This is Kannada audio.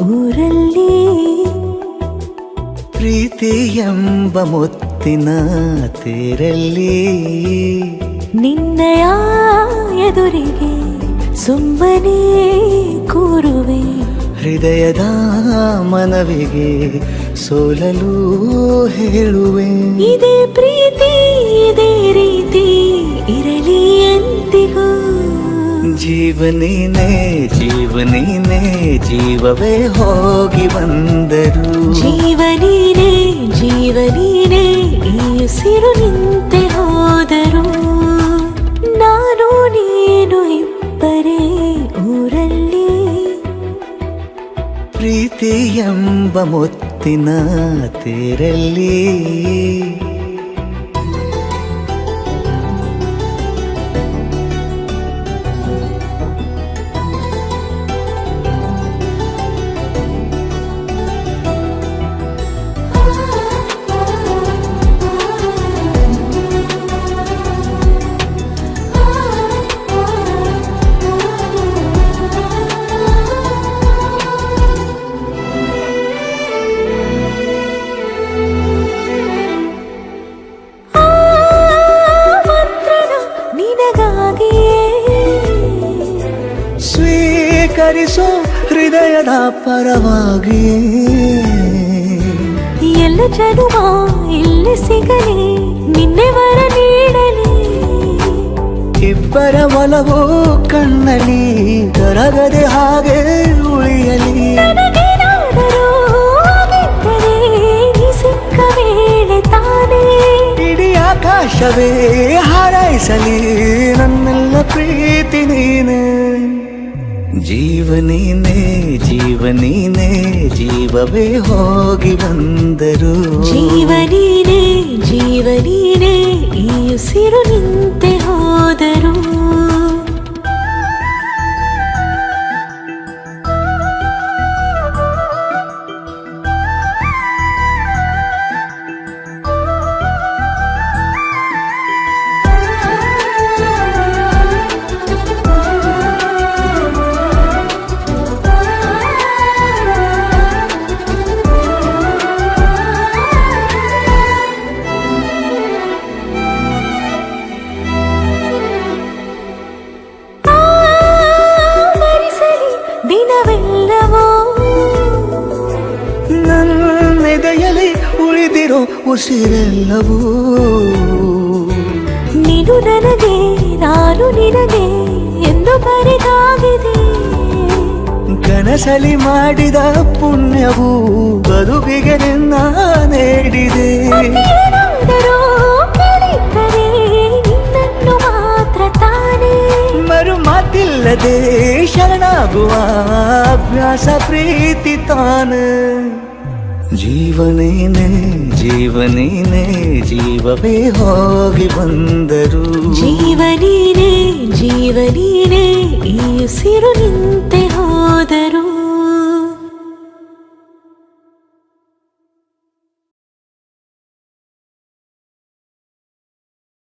ಊರಲ್ಲಿ ಪ್ರೀತಿ ಎಂಬ ಮುತ್ತಿನ ತೇರಲ್ಲಿ ನಿನ್ನಯ ಎದುರಿಗೆ ಸುಮ್ಮನೆ ಕೂರುವೆ ಹೃದಯದ ಮನವಿಗೆ ಸೋಲಲು ಹೇಳುವೆ ಇದೇ ಪ್ರೀತಿ ಇದೇ ರೀತಿ ಇರಲಿ ಎಂದಿಗೂ ಜೀವನೇನೆ ಜೀವನೇನೆ ಜೀವವೇ ಹೋಗಿ ಬಂದರು ಜೀವನೀನೇ ಜೀವನೀನೇ ಈ ಉಸಿರು ನಿಂತೆ ಹೋದರು ನಾನು ನೀನು ಇಬ್ಬರೇ ಊರಲ್ಲಿ ಪ್ರೀತಿ ಎಂಬ ಮುತ್ತಿನ ತೇರಲ್ಲಿ ಸ್ವೀಕರಿಸೋ ಹೃದಯದ ಪರವಾಗಿ ಎಲ್ಲ ಜನುಮ ಇಲ್ಲಿ ಸಿಗಲಿ ನಿನ್ನೆ ವರ ನೀಡಲಿ ಇಬ್ಬರ ಒಲವು ಕಣ್ಣಲ್ಲಿ ಕರಗದೆ ಹಾಗೆ ಉಳಿಯಲಿ ನನಗೇನಾದರೂ ಆಗಿದ್ದರೆ ನೀ ಸಿಕ್ಕ ವೇಳೆ ತಾನೇ ಇಡೀ ಆಕಾಶವೇ ಹಾರೈಸಲಿ ನನ್ನೆಲ್ಲ ಪ್ರೀತಿ ನೀನೆ ಜೀವನೀನೇ ಜೀವನೀನೇ ಜೀವವೇ ಹೋಗಿ ಬಂದರು ಜೀವನೀನೇ ಜೀವನೀನೇ ಈ ಉಸಿರು ನಿಂತೆ ಹೋದರು ದಿನವೆಲ್ಲವೋ ನನ್ನೆದೆಯಲ್ಲಿ ಉಳಿದಿರೋ ಉಸಿರೆಲ್ಲವೂ ನೀನು ನನಗೆ ನಾನು ನಿನಗೆ ಎಂದು ಬರೆದಾಗಿದೆ ಕನಸಲಿ ಮಾಡಿದ ಪುಣ್ಯವು ಬದುಕಿಗೆ ನಿನ್ನ ನೀಡಿದೆ ಏನಾದರೂ ಕೇಳಿದ್ದರೆ ನಿನ್ನನ್ನು ಮಾತ್ರ ತಾನೇ ಮರು ಮಾತಿಲ್ಲದೆ ಶರಣಾಗುವ ಅಭ್ಯಾಸ ಪ್ರೀತಿ ತಾನೆ ಜೀವನೇನೆ ಜೀವನೇನೆ ಜೀವವೇ ಹೋಗಿ ಬಂದರು ಜೀವನೀನೇ ಜೀವನೀನೇ ಈ ಉಸಿರು ನಿಂತೆ